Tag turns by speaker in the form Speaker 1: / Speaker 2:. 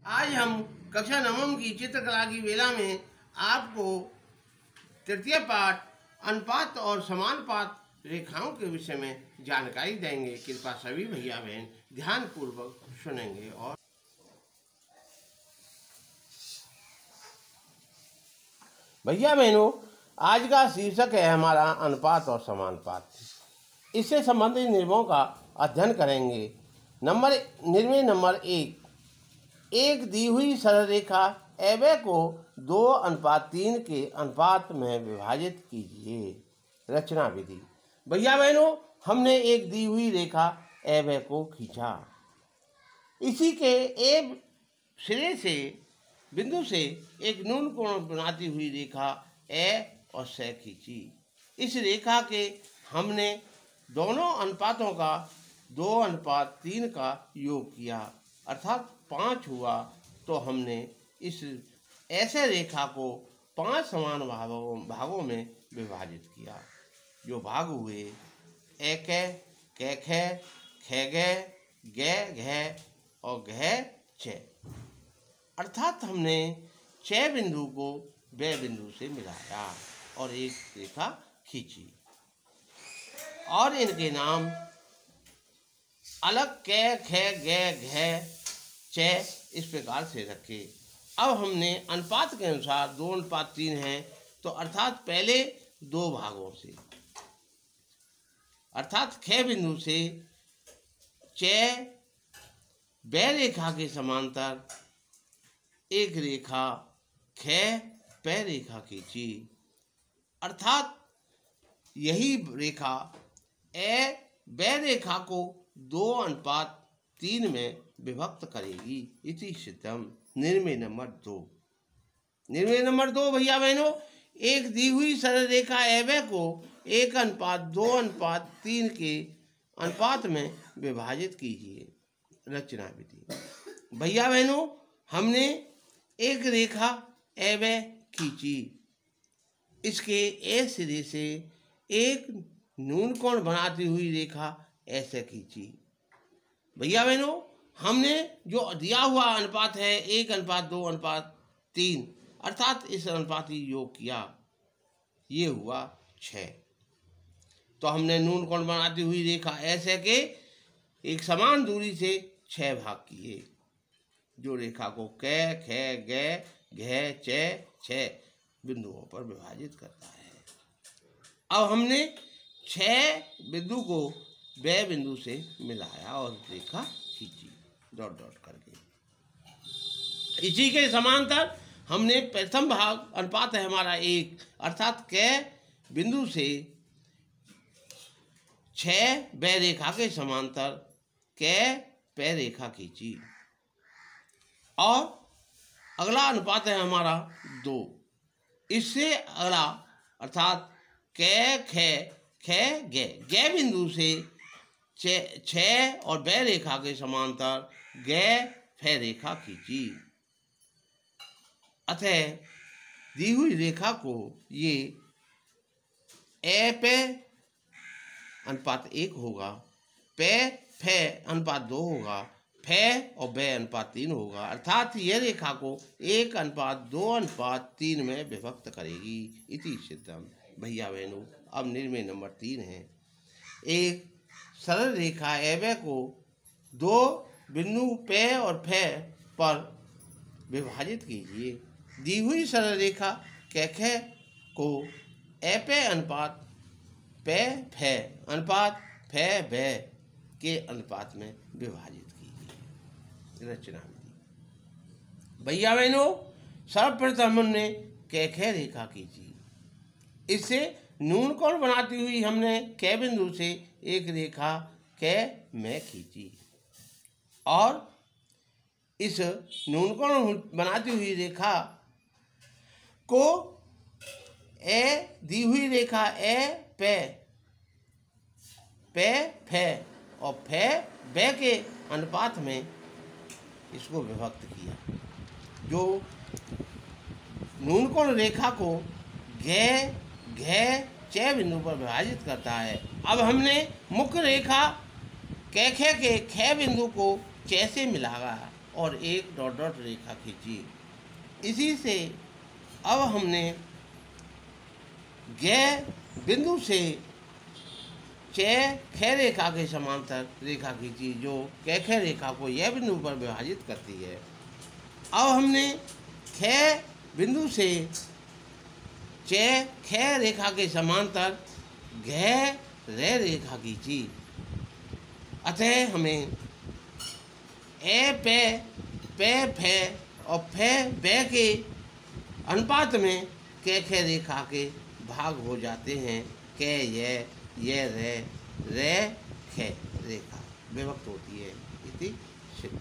Speaker 1: आज हम कक्षा नवम की चित्रकला की वेला में आपको तृतीय पाठ अनुपात और समानुपात रेखाओं के विषय में जानकारी देंगे। कृपया सभी भैया बहन ध्यानपूर्वक सुनेंगे। और भैया बहनों, आज का शीर्षक है हमारा अनुपात और समानुपात। इससे संबंधित नियमों का अध्ययन करेंगे। निर्णय नंबर 1, एक दी हुई सरल रेखा AB को 2:3 के अनुपात में विभाजित कीजिए। रचना विधि। भैया बहनों, हमने एक दी हुई रेखा AB को खींचा। इसी के A सिरे से बिंदु से एक न्यून कोण बनाती हुई रेखा A और C खींची। इस रेखा के हमने दोनों अनुपातों का 2:3 का योग किया, अर्थात 5 हुआ। तो हमने इस ऐसे रेखा को 5 समान भागों में विभाजित किया। जो भाग हुए एक, कैख, खैग, गै, और घ, छ। अर्थात हमने 6 बिंदु को ब बिंदु से मिलाया और एक रेखा खींची और इनके नाम अलग कै, खे, गै, घ, छ इस प्रकार से रखे। अब हमने अनुपात के अनुसार 2:3 है, तो अर्थात पहले 2 भागों से, अर्थात ख बिंदु से च ब रेखा के समांतर एक रेखा ख प रेखा खींची, अर्थात यही रेखा ए ब रेखा को 2:3 में विभक्त करेगी। इति सिद्धम। निर्णय नंबर 2। निर्णय नंबर 2 भैया बहनों, एक दी हुई सरल रेखा AB को 1:2:3 के अनुपात में विभाजित कीजिए। रचना विधि। भैया बहनों, हमने एक रेखा AB खींची। इसके A सिरे से एक न्यून कोण बनाती हुई रेखा ऐसे खींची। भैया बहनों, हमने जो दिया हुआ अनुपात है 1:2:3, अर्थात इस अनुपाती योग किया, ये हुआ 6। तो हमने न्यून कोण बनाती हुई रेखा ऐसे के एक समान दूरी से 6 भाग किए, जो रेखा को कै, ख, गै, घ, छ 6 बिंदुओं पर विभाजित करता है। अब हमने 6 बिंदु को ब बिंदु से मिलाया और रेखा खींची डॉट डॉट करके। इसी के समांतर हमने प्रथम भाग अनुपात है हमारा 1, अर्थात कै बिंदु से 6 ब रेखा के समांतर कै प रेखा खींची और अगला अनुपात है हमारा 2। इससे अगला अर्थात कै, ख, गै बिंदु से 6 और ब रेखा के समांतर गै फ रेखा खींची। अतः दी हुई रेखा को ये ए पे अनुपात 1 होगा, पे फ अनुपात 2 होगा, फ और ब अनुपात 3 होगा, अर्थात यह रेखा को 1:2:3 में विभक्त करेगी। इति सिद्धम। भैया बहनों, अब निर्णय नंबर 3 है। एक सरल रेखा AB को 2 बिंदु प और फ पर विभाजित कीजिए। दी हुई सरल रेखा कैख को AP अनुपात प फ अनुपात फ ब के अनुपात में विभाजित कीजिए। रचना विधि। भैया बहनों, सर्वप्रथम हमने कैख रेखा खींची। इससे न्यून कोण बनाती हुई हमने कै बिंदु से एक रेखा कै में खींची और इस न्यून कोण बनाती हुई रेखा को दी हुई रेखा ए पे फ और फ ब के अनुपात में इसको विभक्त किया, जो न्यून कोण रेखा को घ, छ बिंदु पर विभाजित करता है। अब हमने मुख्य रेखा कैख के ख बिंदु को च से मिलाया और एक डॉट डॉट रेखा खींची। इसी से अब हमने ग बिंदु से च ख रेखा के समांतर रेखा खींची, जो क ख रेखा को यह बिंदु पर विभाजित करती है। अब हमने ख बिंदु से च ख रेखा के समांतर घ रे रेखा खींची। अतः हमें ए पे पे फे और फे बे के अनुपात में क ख रेखा के भाग हो जाते हैं। क ये रे ख रेखा विभक्त होती है। इति सिद्ध।